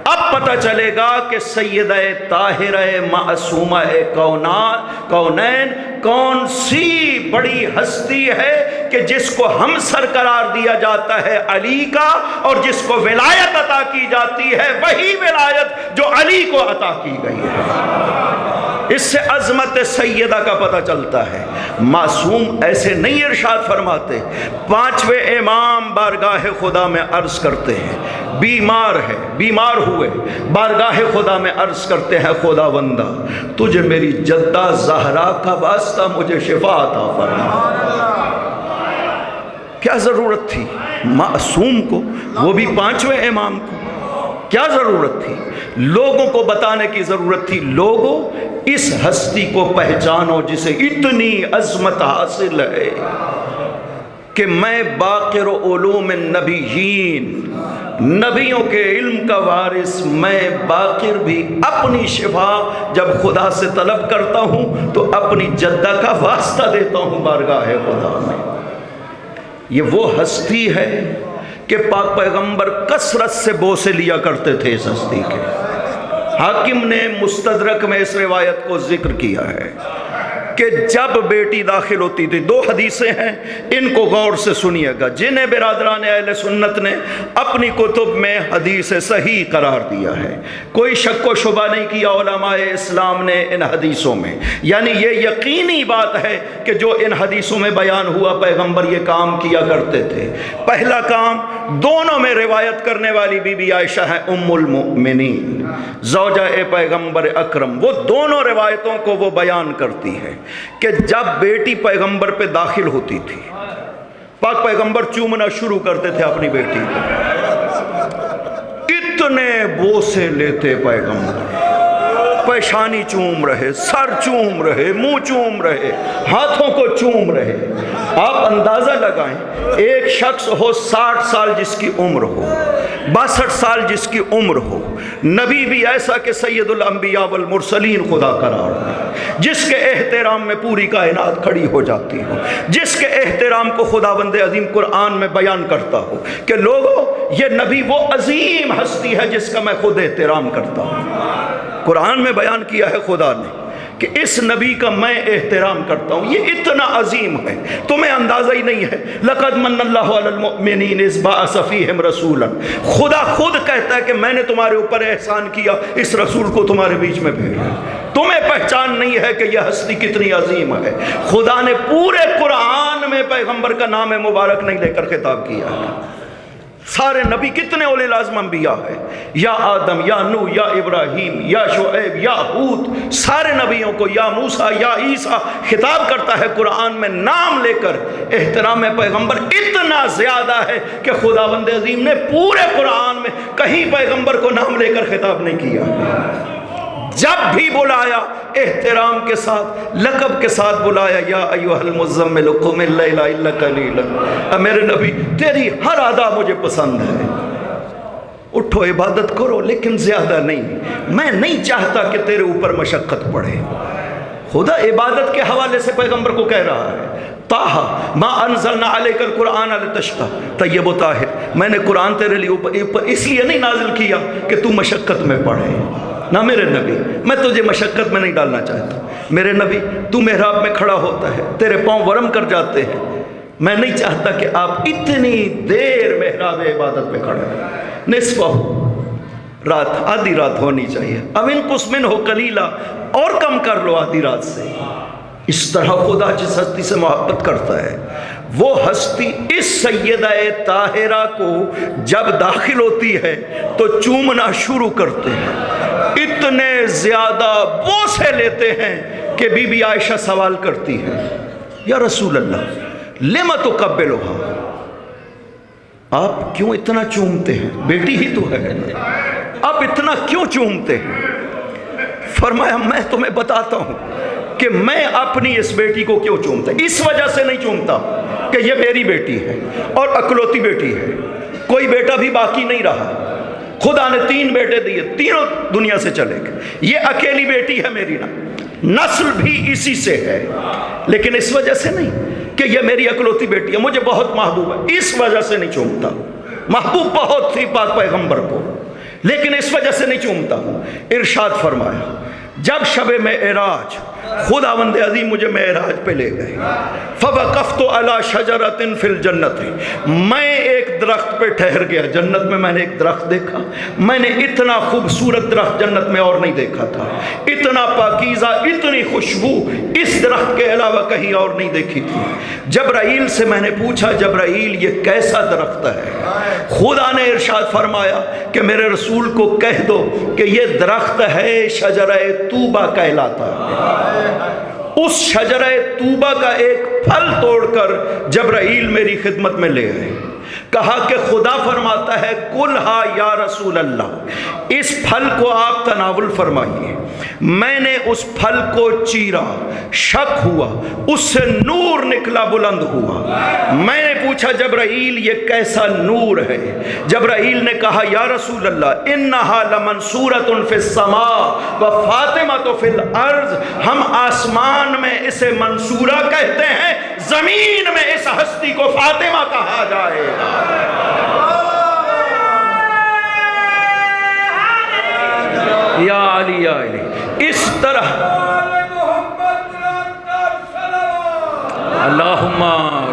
اب پتہ چلے گا کہ سیدہ طاہرہ معصومہ کونین کون سی بڑی ہستی ہے کہ جس کو ہم سر قرار دیا جاتا ہے علی کا، اور جس کو ولایت عطا کی جاتی ہے وہی ولایت جو علی کو عطا کی گئی ہے۔ اس سے عظمت سیدہ کا پتہ چلتا ہے۔ معصوم ایسے نہیں ارشاد فرماتے، پانچویں امام بارگاہ خدا میں عرض کرتے ہیں، بیمار ہے، بیمار ہوئے بارگاہ خدا میں عرض کرتے ہیں خداوندہ تجھے میری جدہ زہرا کا واسطہ مجھے شفا عطا فرما۔ کیا ضرورت تھی معصوم کو، وہ بھی پانچویں امام کو، کیا ضرورت تھی؟ لوگوں کو بتانے کی ضرورت تھی، لوگوں اس ہستی کو پہچانو جسے اتنی عظمت حاصل ہے کہ میں باقر علوم النبیین، نبیوں کے علم کا وارث، میں باقر بھی اپنی شفا جب خدا سے طلب کرتا ہوں تو اپنی جدہ کا واسطہ دیتا ہوں بارگاہ خدا میں۔ یہ وہ ہستی ہے کہ پاک پیغمبر کثرت سے بوسے لیا کرتے تھے اس ہستی کے۔ حاکم نے مستدرک میں اس روایت کو ذکر کیا ہے کہ جب بیٹی داخل ہوتی تھی، دو حدیثیں ہیں، ان کو غور سے سنیے گا، جنہیں برادران اہل سنت نے اپنی کتب میں حدیث صحیح قرار دیا ہے، کوئی شک و شبہ نہیں کیا علماء اسلام نے ان حدیثوں میں، یعنی یہ یقینی بات ہے کہ جو ان حدیثوں میں بیان ہوا پیغمبر یہ کام کیا کرتے تھے۔ پہلا کام، دونوں میں روایت کرنے والی بی بی عائشہ ہے ام المؤمنین، زوجہ پیغمبر اکرم، وہ دونوں روایتوں کو وہ بیان کرتی ہے کہ جب بیٹی پیغمبر پہ داخل ہوتی تھی، پاک پیغمبر چومنا شروع کرتے تھے اپنی بیٹی کو، بوسے لیتے پیغمبر، پیشانی چوم رہے، سر چوم رہے، منہ چوم رہے، ہاتھوں کو چوم رہے۔ آپ اندازہ لگائیں، ایک شخص ہو 60 سال جس کی عمر ہو، 62 سال جس کی عمر ہو، نبی بھی ایسا کہ سید الانبیاء والمرسلین خدا قرار ہے، جس کے احترام میں پوری کائنات کھڑی ہو جاتی ہو، جس کے احترام کو خداوند عظیم قرآن میں بیان کرتا ہو کہ لوگوں یہ نبی وہ عظیم ہستی ہے جس کا میں خود احترام کرتا ہوں۔ قرآن میں بیان کیا ہے خدا نے کہ اس نبی کا میں احترام کرتا ہوں، یہ اتنا عظیم ہے تمہیں اندازہ ہی نہیں ہے۔ لقد من اللہ علی المؤمنین اذ بعث فیہم رسولا، خدا خود کہتا ہے کہ میں نے تمہارے اوپر احسان کیا، اس رسول کو تمہارے بیچ میں بھیجا۔ تمہیں پہچان نہیں ہے کہ یہ ہستی کتنی عظیم ہے۔ خدا نے پورے قرآن میں پیغمبر کا نام مبارک نہیں لے کر خطاب کیا ہے۔ سارے نبی کتنے اولے لازم انبیاء ہیں، یا آدم، یا نوح، یا ابراہیم، یا شعیب، یا ہود، سارے نبیوں کو یا موسیٰ یا عیسیٰ خطاب کرتا ہے قرآن میں نام لے کر۔ احترام پیغمبر اتنا زیادہ ہے کہ خداوند عظیم نے پورے قرآن میں کہیں پیغمبر کو نام لے کر خطاب نہیں کیا۔ جب بھی بلایا احترام کے ساتھ، لقب کے ساتھ بلایا، یا ایھا المزمل قم اللیل الا قلیلا، اے میرے نبی تیری ہر ادا مجھے پسند ہے، اٹھو عبادت کرو لیکن زیادہ نہیں، میں نہیں چاہتا کہ تیرے اوپر مشقت پڑے۔ خدا عبادت کے حوالے سے پیغمبر کو کہہ رہا ہے، طٰہٰ ما انزلنا علیک القرآن لتشقیٰ، طیب و طاہر، میں نے قرآن تیرے لیے اوپر اس لیے نہیں نازل کیا کہ تو مشقت میں پڑھے۔ نہ میرے نبی، میں تجھے مشقت میں نہیں ڈالنا چاہتا۔ میرے نبی تو محراب میں کھڑا ہوتا ہے، تیرے پاؤں ورم کر جاتے ہیں، میں نہیں چاہتا کہ آپ اتنی دیر محراب عبادت پہ کھڑے ہیں۔ نصفہ رات، آدھی رات ہونی چاہیے، اب انقص منہ قلیلا، اور کم کر لو آدھی رات سے۔ اس طرح خدا جس ہستی سے محبت کرتا ہے، وہ ہستی اس سیدہ طاہرہ کو جب داخل ہوتی ہے تو چومنا شروع کرتے ہیں، اتنے زیادہ بوسے لیتے ہیں کہ بی بی عائشہ سوال کرتی ہے، یا رسول اللہ لم تقبلھا، آپ کیوں اتنا چومتے ہیں؟ بیٹی ہی تو ہے، آپ اتنا کیوں چومتے ہیں؟ فرمایا میں تمہیں بتاتا ہوں کہ میں اپنی اس بیٹی کو کیوں چومتا، اس وجہ سے نہیں چومتا کہ یہ میری بیٹی ہے اور اکلوتی بیٹی ہے، کوئی بیٹا بھی باقی نہیں رہا، خدا نے 3 بیٹے دیے، تینوں دنیا سے چلے گئے، یہ اکیلی بیٹی ہے میری، نسل بھی اسی سے ہے، لیکن اس وجہ سے نہیں کہ یہ میری اکلوتی بیٹی ہے، مجھے بہت محبوب ہے، اس وجہ سے نہیں چومتا۔ محبوب بہت تھی پاک پیغمبر کو، لیکن اس وجہ سے نہیں چومتا ہوں۔ ارشاد فرمایا جب شب معراج خداوند عظیم مجھے معراج پہ لے گئے، فوقفت علی شجرۃ فی الجنت، میں ایک درخت پہ ٹھہر گیا، جنت میں نے ایک درخت دیکھا، میں نے اتنا خوبصورت درخت جنت میں اور نہیں دیکھا تھا، اتنا پاکیزہ، اتنی خوشبو اس درخت کے علاوہ کہیں اور نہیں دیکھی تھی۔ جبرائیل سے میں نے پوچھا، جبرائیل یہ کیسا درخت ہے؟ خدا نے ارشاد فرمایا کہ میرے رسول کو کہہ دو کہ یہ درخت ہے شجرہ طوبہ کہلاتا ہے۔ اس شجرہ طوبہ کا ایک پھل توڑ کر جبرائیل میری خدمت میں لے آئے، کہا کہ خدا فرماتا ہے کلھا یا رسول اللہ، اس پھل کو آپ تناول فرمائیے۔ میں نے اس پھل کو چیرا، شک ہوا، اس سے نور نکلا، بلند ہوا۔ میں نے پوچھا جبرائیل یہ کیسا نور ہے؟ جبرائیل نے کہا یا رسول اللہ انہا لمنصورۃ فی السماء وفاطمۃ فی الارض، ہم آسمان میں اسے منصورہ کہتے ہیں، زمین میں اس ہستی کو فاطمہ کہا جائے گا۔ یا علی یا علی، اس طرح اللہم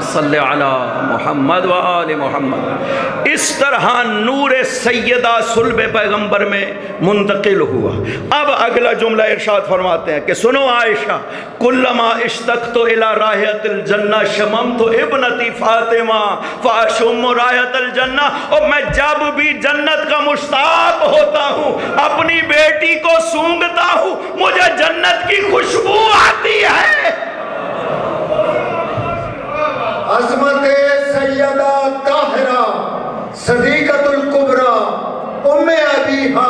صلی علی محمد و آل محمد، اس طرح نور سیدہ صلب پیغمبر میں منتقل ہوا۔ اب اگلا جملہ ارشاد فرماتے ہیں کہ سنو عائشہ، کلما اشتقت الی رائحۃ الجنہ شممت ابنتی فاطمہ فاشم رائحۃ الجنہ، اور میں جب بھی جنت کا مشتاق ہوتا ہوں اپنی بیٹی کو سونگھتا ہوں، مجھے جنت کی خوشبو آتی ہے۔ عظمت سیدہ طاہرہ صدیقۃ الکبریٰ ام ابیہا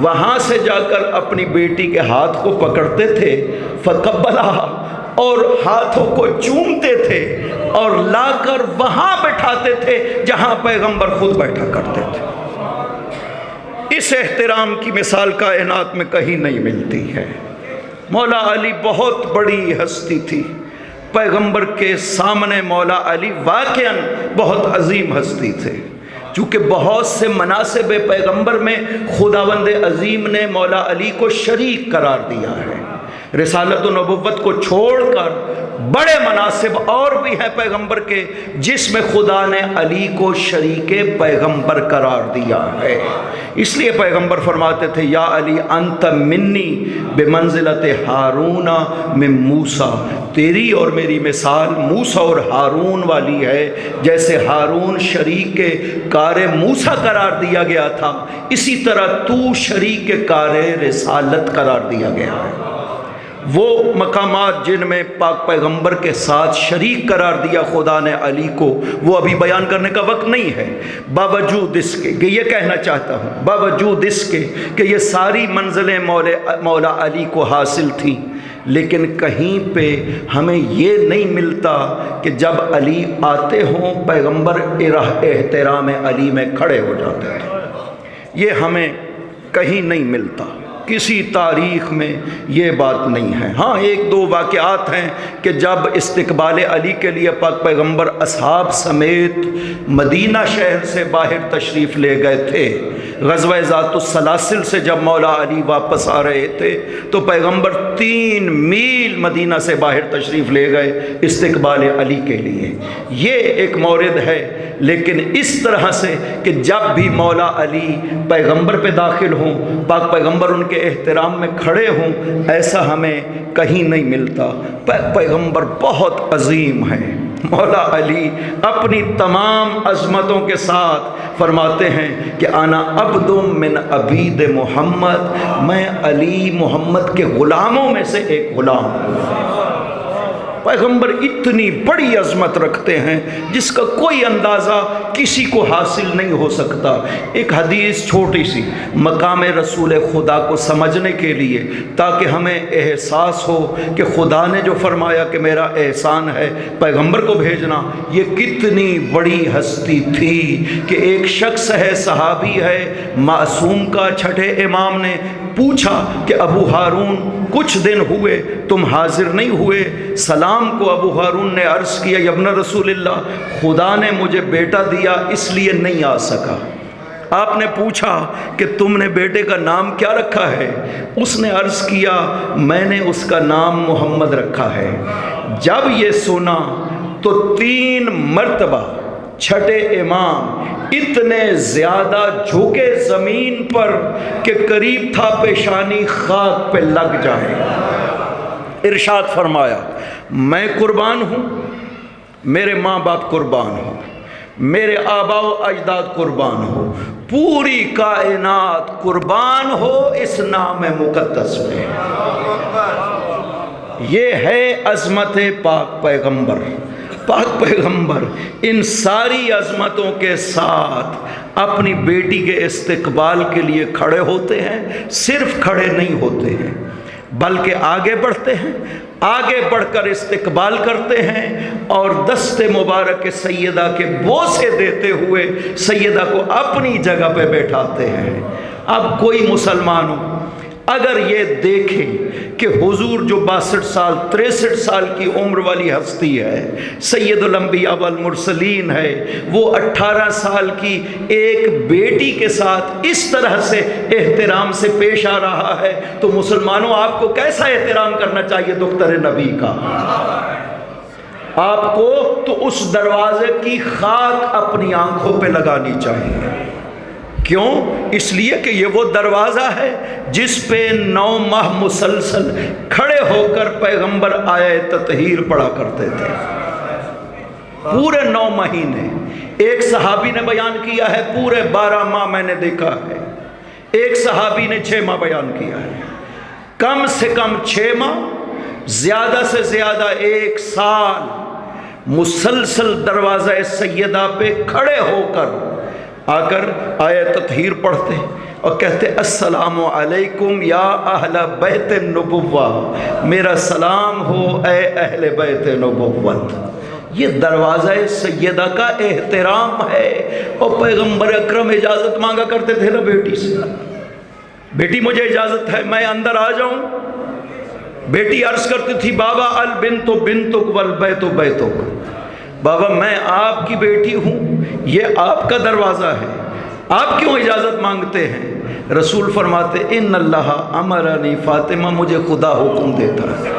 وہاں سے جا کر اپنی بیٹی کے ہاتھ کو پکڑتے تھے، فقبلها، اور ہاتھوں کو چومتے تھے اور لا کر وہاں بٹھاتے تھے جہاں پیغمبر خود بیٹھا کرتے تھے۔ اس احترام کی مثال کائنات میں کہیں نہیں ملتی ہے۔ مولا علی بہت بڑی ہستی تھی، پیغمبر کے سامنے مولا علی واقعاً بہت عظیم ہستی تھے، چونکہ بہت سے مناصب پیغمبر میں خداوند عظیم نے مولا علی کو شریک قرار دیا ہے۔ رسالت و نبوت کو چھوڑ کر بڑے مناصب اور بھی ہیں پیغمبر کے، جس میں خدا نے علی کو شریک پیغمبر قرار دیا ہے۔ اس لیے پیغمبر فرماتے تھے، یا علی انت منی بمنزلت ہارون من موسیٰ، تیری اور میری مثال موسیٰ اور ہارون والی ہے۔ جیسے ہارون شریک کار موسیٰ قرار دیا گیا تھا، اسی طرح تو شریک کار رسالت قرار دیا گیا ہے۔ وہ مقامات جن میں پاک پیغمبر کے ساتھ شریک قرار دیا خدا نے علی کو، وہ ابھی بیان کرنے کا وقت نہیں ہے۔ باوجود اس کے کہ یہ کہنا چاہتا ہوں، باوجود اس کے کہ یہ ساری منزلیں مولا علی کو حاصل تھیں، لیکن کہیں پہ ہمیں یہ نہیں ملتا کہ جب علی آتے ہوں پیغمبر احترام علی میں کھڑے ہو جاتے تھے۔ یہ ہمیں کہیں نہیں ملتا، کسی تاریخ میں یہ بات نہیں ہے۔ ہاں ایک دو واقعات ہیں کہ جب استقبال علی کے لیے پاک پیغمبر اصحاب سمیت مدینہ شہر سے باہر تشریف لے گئے تھے، غزوہ ذات السلاسل سے جب مولا علی واپس آ رہے تھے تو پیغمبر 3 میل مدینہ سے باہر تشریف لے گئے استقبال علی کے لیے۔ یہ ایک مورد ہے، لیکن اس طرح سے کہ جب بھی مولا علی پیغمبر پہ داخل ہوں، پاک پیغمبر ان کے احترام میں کھڑے ہوں، ایسا ہمیں کہیں نہیں ملتا۔ پیغمبر بہت عظیم ہے۔ مولا علی اپنی تمام عظمتوں کے ساتھ فرماتے ہیں کہ انا عبد من عبید محمد، میں علی محمد کے غلاموں میں سے ایک غلام ہوں۔ پیغمبر اتنی بڑی عظمت رکھتے ہیں جس کا کوئی اندازہ کسی کو حاصل نہیں ہو سکتا۔ ایک حدیث چھوٹی سی مقام رسول خدا کو سمجھنے کے لیے، تاکہ ہمیں احساس ہو کہ خدا نے جو فرمایا کہ میرا احسان ہے پیغمبر کو بھیجنا، یہ کتنی بڑی ہستی تھی کہ ایک شخص ہے، صحابی ہے، معصوم کا چھٹے امام نے پوچھا کہ ابو ہارون کچھ دن ہوئے تم حاضر نہیں ہوئے۔ سلام کو ابو ہارون نے عرض کیا، یا ابن رسول اللہ، خدا نے مجھے بیٹا دیا اس لیے نہیں آ سکا۔ آپ نے پوچھا کہ تم نے بیٹے کا نام کیا رکھا ہے؟ اس نے عرض کیا میں نے اس کا نام محمد رکھا ہے۔ جب یہ سنا تو 3 مرتبہ چھٹے امام اتنے زیادہ جھکے زمین پر کہ قریب تھا پیشانی خاک پہ لگ جائے۔ ارشاد فرمایا، میں قربان ہوں، میرے ماں باپ قربان ہوں، میرے آباء و اجداد قربان ہو، پوری کائنات قربان ہو اس نام مقدس میں۔ یہ ہے عظمت پاک پیغمبر۔ پاک پیغمبر ان ساری عظمتوں کے ساتھ اپنی بیٹی کے استقبال کے لیے کھڑے ہوتے ہیں۔ صرف کھڑے نہیں ہوتے ہیں بلکہ آگے بڑھتے ہیں، آگے بڑھ کر استقبال کرتے ہیں اور دست مبارک سیدہ کے بوسے دیتے ہوئے سیدہ کو اپنی جگہ پہ بیٹھاتے ہیں۔ اب کوئی مسلمان ہو اگر یہ دیکھے کہ حضور جو 62 سال 63 سال کی عمر والی ہستی ہے، سید الانبیاء والمرسلین ہے، وہ 18 سال کی ایک بیٹی کے ساتھ اس طرح سے احترام سے پیش آ رہا ہے، تو مسلمانوں آپ کو کیسا احترام کرنا چاہیے دختر نبی کا؟ آپ کو تو اس دروازے کی خاک اپنی آنکھوں پہ لگانی چاہیے۔ کیوں؟ اس لیے کہ یہ وہ دروازہ ہے جس پہ 9 ماہ مسلسل کھڑے ہو کر پیغمبر آیت تطہیر پڑھا کرتے تھے، پورے 9 مہینے۔ ایک صحابی نے بیان کیا ہے پورے 12 ماہ میں نے دیکھا ہے، ایک صحابی نے 6 ماہ بیان کیا ہے۔ کم سے کم 6 ماہ، زیادہ سے زیادہ 1 سال مسلسل دروازہ سیدہ پہ کھڑے ہو کر آ کر آیت تطہیر پڑھتے اور کہتے السلام علیکم یا اہل بیت النبوہ، میرا سلام ہو اے اہل بیت نبوت۔ یہ دروازہ سیدہ کا احترام ہے۔ اور پیغمبر اکرم اجازت مانگا کرتے تھے نا بیٹی سے، بیٹی مجھے اجازت ہے میں اندر آ جاؤں؟ بیٹی عرض کرتی تھی بابا البنت بنتک والبیت بیتک، بابا میں آپ کی بیٹی ہوں، یہ آپ کا دروازہ ہے، آپ کیوں اجازت مانگتے ہیں؟ رسول فرماتے ان اللہ امرنی فاطمہ، مجھے خدا حکم دیتا ہے۔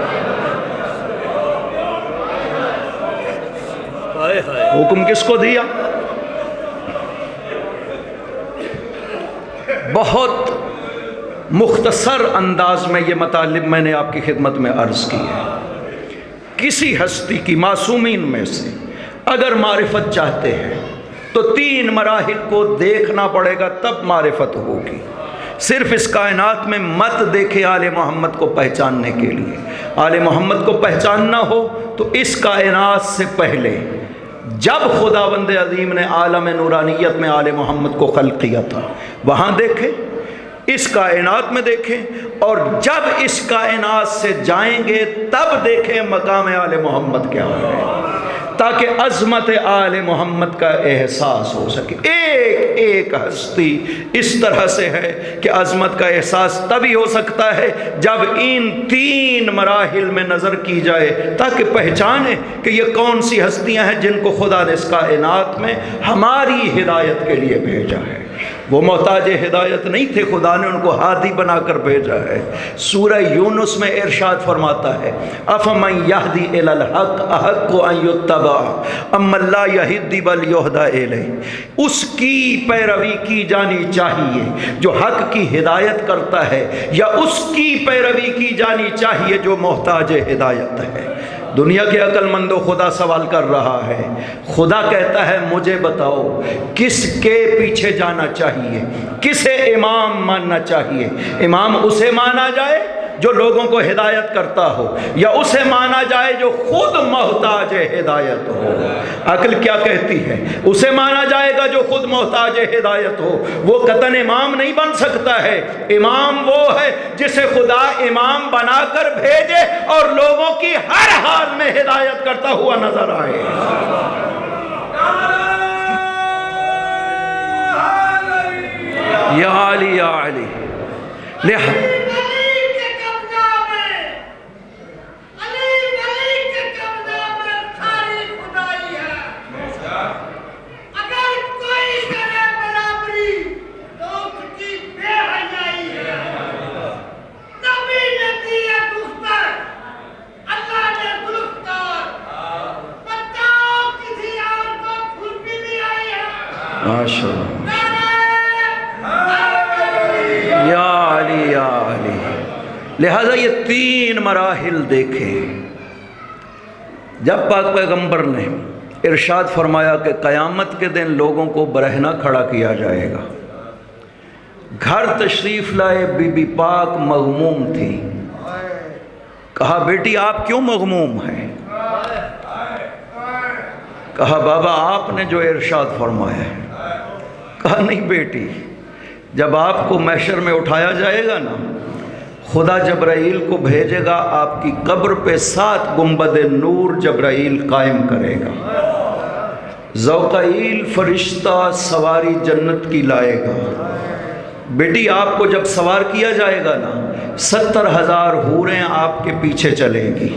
حکم کس کو دیا؟ بہت مختصر انداز میں یہ مطالب میں نے آپ کی خدمت میں عرض کی ہے۔ کسی ہستی کی معصومین میں سے اگر معرفت چاہتے ہیں تو 3 مراحل کو دیکھنا پڑے گا، تب معرفت ہوگی۔ صرف اس کائنات میں مت دیکھے آل محمد کو پہچاننے کے لیے۔ آل محمد کو پہچاننا ہو تو اس کائنات سے پہلے جب خداوند عظیم نے عالم نورانیت میں آل محمد کو خلق کیا تھا وہاں دیکھیں، اس کائنات میں دیکھیں، اور جب اس کائنات سے جائیں گے تب دیکھیں مقام آل محمد کیا ہے، تاکہ عظمت آل محمد کا احساس ہو سکے۔ ایک ایک ہستی اس طرح سے ہے کہ عظمت کا احساس تبھی ہو سکتا ہے جب ان 3 مراحل میں نظر کی جائے، تاکہ پہچانیں کہ یہ کون سی ہستیاں ہیں جن کو خدا نے اس کائنات میں ہماری ہدایت کے لیے بھیجا ہے۔ وہ محتاج ہدایت نہیں تھے، خدا نے ان کو ہادی بنا کر بھیجا ہے۔ سورہ یونس میں ارشاد فرماتا ہے افمن یہدی الی الحق احق ان یتبع امن لا یہدی بل یہدی الیہ، اس کی پیروی کی جانی چاہیے جو حق کی ہدایت کرتا ہے، یا اس کی پیروی کی جانی چاہیے جو محتاج ہدایت ہے۔ دنیا کے عقل مندوں خدا سوال کر رہا ہے، خدا کہتا ہے مجھے بتاؤ کس کے پیچھے جانا چاہیے، کسے امام ماننا چاہیے؟ امام اسے مانا جائے جو لوگوں کو ہدایت کرتا ہو، یا اسے مانا جائے جو خود محتاج ہدایت ہو؟ عقل کیا کہتی ہے؟ اسے مانا جائے گا جو خود محتاج ہدایت ہو۔ وہ قطعاً امام نہیں بن سکتا ہے۔ امام وہ ہے جسے خدا امام بنا کر بھیجے اور لوگوں کی ہر حال میں ہدایت کرتا ہوا نظر آئے۔ یا علی یا علی، لہذا یہ 3 مراحل دیکھے۔ جب پاک پیغمبر نے ارشاد فرمایا کہ قیامت کے دن لوگوں کو برہنہ کھڑا کیا جائے گا، گھر تشریف لائے بی بی پاک مغموم تھی۔ کہا بیٹی آپ کیوں مغموم ہیں؟ کہا بابا آپ نے جو ارشاد فرمایا ہے۔ کہا نہیں بیٹی، جب آپ کو محشر میں اٹھایا جائے گا نا، خدا جبرائیل کو بھیجے گا، آپ کی قبر پہ 7 گنبد نور جبرائیل قائم کرے گا، ذوقائیل فرشتہ سواری جنت کی لائے گا۔ بیٹی آپ کو جب سوار کیا جائے گا نا، 70,000 حوریں آپ کے پیچھے چلیں گی۔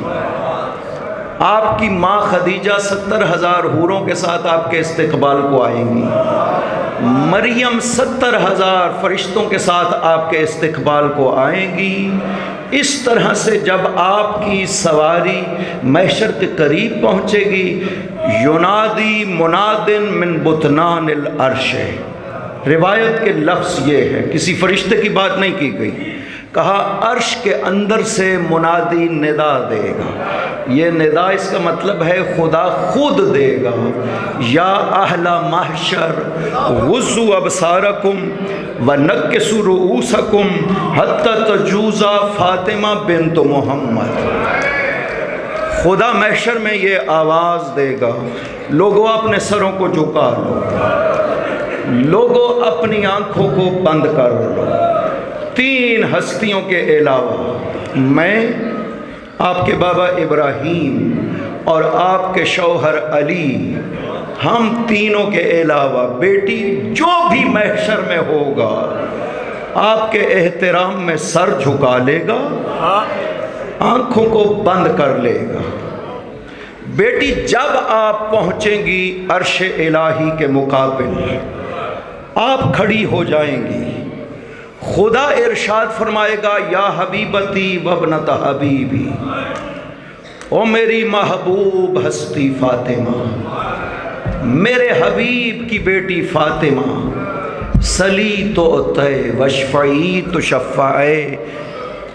آپ کی ماں خدیجہ 70,000 حوروں کے ساتھ آپ کے استقبال کو آئیں گی۔ مریم 70,000 فرشتوں کے ساتھ آپ کے استقبال کو آئیں گی۔ اس طرح سے جب آپ کی سواری محشر کے قریب پہنچے گی، ینادی منادن من بطنان العرش، روایت کے لفظ یہ ہے، کسی فرشتے کی بات نہیں کی گئی، کہا عرش کے اندر سے منادی ندا دے گا۔ یہ ندا اس کا مطلب ہے خدا خود دے گا، یا اہل محشر غضوا ابصارکم ونکسوا رؤوسکم حتی تجوزا فاطمہ بنت محمد۔ خدا محشر میں یہ آواز دے گا، لوگوں اپنے سروں کو جھکا لو، لوگوں اپنی آنکھوں کو بند کر لو، 3 ہستیوں کے علاوہ میں، آپ کے بابا ابراہیم اور آپ کے شوہر علی، ہم تینوں کے علاوہ بیٹی جو بھی محشر میں ہوگا آپ کے احترام میں سر جھکا لے گا، آنکھوں کو بند کر لے گا۔ بیٹی جب آپ پہنچیں گی عرش الہی کے مقابل، آپ کھڑی ہو جائیں گی، خدا ارشاد فرمائے گا یا حبیبتی وابنت حبیبی، او میری محبوب ہستی فاطمہ، میرے حبیب کی بیٹی فاطمہ، سلی تو اتے وشفعی تو شفعے،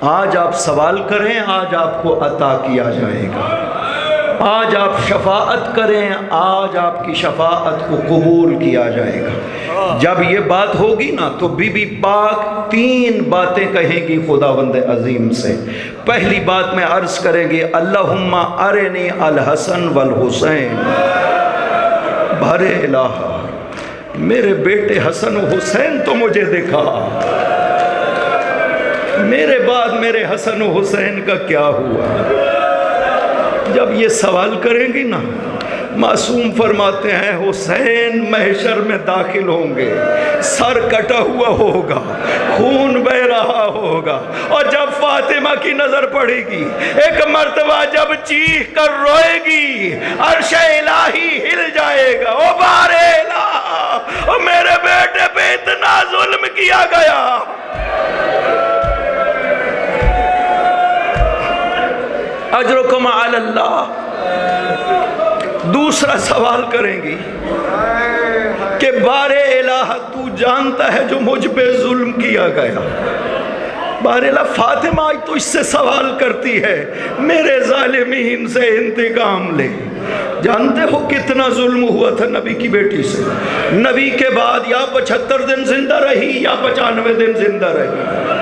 آج آپ سوال کریں آج آپ کو عطا کیا جائے گا، آج آپ شفاعت کریں آج آپ کی شفاعت کو قبول کیا جائے گا۔ جب یہ بات ہوگی نا تو بی بی پاک 3 باتیں کہیں گی خداوند عظیم سے۔ پہلی بات میں عرض کریں گے اللہم ارنی الحسن والحسین، بھرے الہ میرے بیٹے حسن و حسین تو مجھے دکھا، میرے بعد میرے حسن و حسین کا کیا ہوا؟ جب یہ سوال کریں گی نا، معصوم فرماتے ہیں حسین محشر میں داخل ہوں گے، سر کٹا ہوا ہوگا، خون بہ رہا ہوگا، اور جب فاطمہ کی نظر پڑے گی، ایک مرتبہ جب چیخ کر روئے گی، عرش الہی ہل جائے گا، او بار الہ، او میرے بیٹے پہ اتنا ظلم کیا گیا۔ اجرکم علی اللہ۔ دوسرا سوال کریں گی کہ بار الہ تو جانتا ہے جو مجھ پہ ظلم کیا گیا، بار الہ فاطمہ آج تو اس سے سوال کرتی ہے میرے ظالمین سے انتقام لے۔ جانتے ہو کتنا ظلم ہوا تھا نبی کی بیٹی سے؟ نبی کے بعد یا 75 دن زندہ رہی یا 95 دن زندہ رہی۔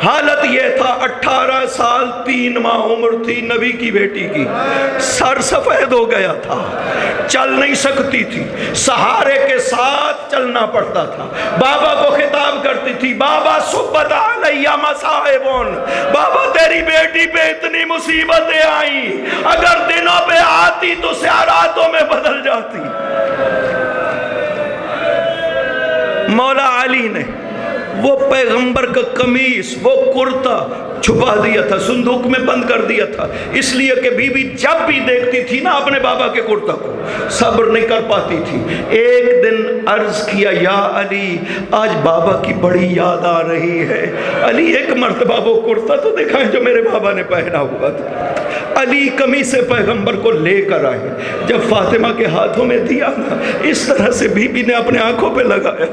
حالت یہ تھا 18 سال 3 ماہ عمر تھی نبی کی بیٹی کی، سر سفید ہو گیا تھا، چل نہیں سکتی تھی، سہارے کے ساتھ چلنا پڑتا تھا۔ بابا کو خطاب کرتی تھی بابا صبت علیہ مصائبون، بابا تیری بیٹی پہ اتنی مصیبتیں آئیں، اگر دنوں پہ آتی تو سیاراتوں میں بدل جاتی۔ مولا علی نے وہ پیغمبر کا قمیص، وہ کرتا چھپا دیا تھا، صندوق میں بند کر دیا تھا، اس لیے کہ بی بی جب بھی دیکھتی تھی نا اپنے بابا کے کرتا کو صبر نہیں کر پاتی تھی۔ ایک دن عرض کیا یا علی آج بابا کی بڑی یاد آ رہی ہے، علی ایک مرتبہ وہ کرتا تو دکھائیں جو میرے بابا نے پہنا ہوا تھا۔ علی قمیص پیغمبر کو لے کر آئے، جب فاطمہ کے ہاتھوں میں دیا نا، اس طرح سے بی بی نے اپنے آنکھوں پہ لگایا،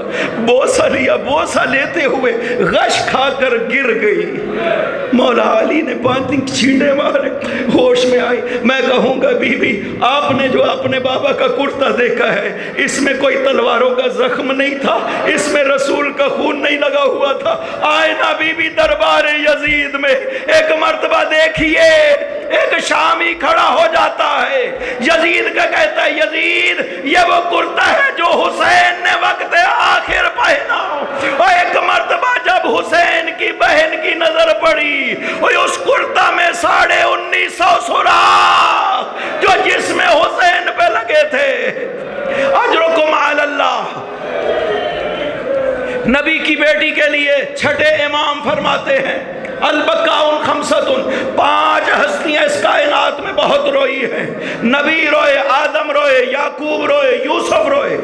بوسہ لیا، بوسہ لیتے ہوئے غش کھا کر گر گئی۔ مولا علی نے 5 چھینٹے مارے، ہوش میں آئی۔ میں کہوں گا بی بی آپ نے جو اپنے بابا کا کرتا دیکھا ہے، اس میں کوئی تلواروں کا زخم نہیں تھا، اس میں رسول کا خون نہیں لگا ہوا تھا۔ آئے نا بی بی دربار یزید میں، ایک مرتبہ دیکھیے ایک شامی کھڑا ہو جاتا ہے، یزید کا کہتا ہے یزید یہ وہ کرتا ہے جو حسین نے وقت آخر پہنا۔ اور ایک مرتبہ جب حسین کی بہن کی نظر پڑی، اس کرتا میں 1950 سوراخ جو جسم حسین پہ لگے تھے۔ اجرکم علی اللہ۔ نبی کی بیٹی کے لیے چھٹے امام فرماتے ہیں البکاؤن خمسۃ، 5 ہستیاں اس کائنات میں بہت روئی ہیں۔ نبی روئے، آدم روئے، یعقوب روئے، یوسف روئے،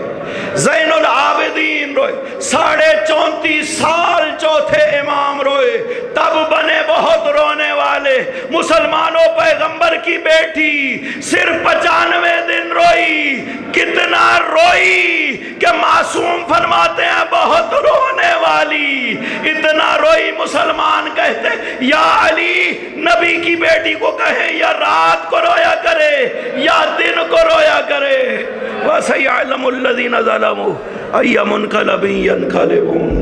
زین العابدین روئے، 34.5 سال چوتھے امام روئے، تب بنے بہت رونے والے مسلمانوں۔ پیغمبر کی بیٹی صرف 95 دن روئی، کتنا روئی کہ معصوم فرماتے ہیں بہت رونے والی، اتنا روئی مسلمان کہتے یا علی نبی کی بیٹی کو کہیں یا رات کو رویا کرے یا دن کو رویا کرے۔ وَسَيَعْلَمُ الَّذِينَ ظَلَمُوا أَيَّ مُنْقَلَبٍ يَنْقَلِبُونَ۔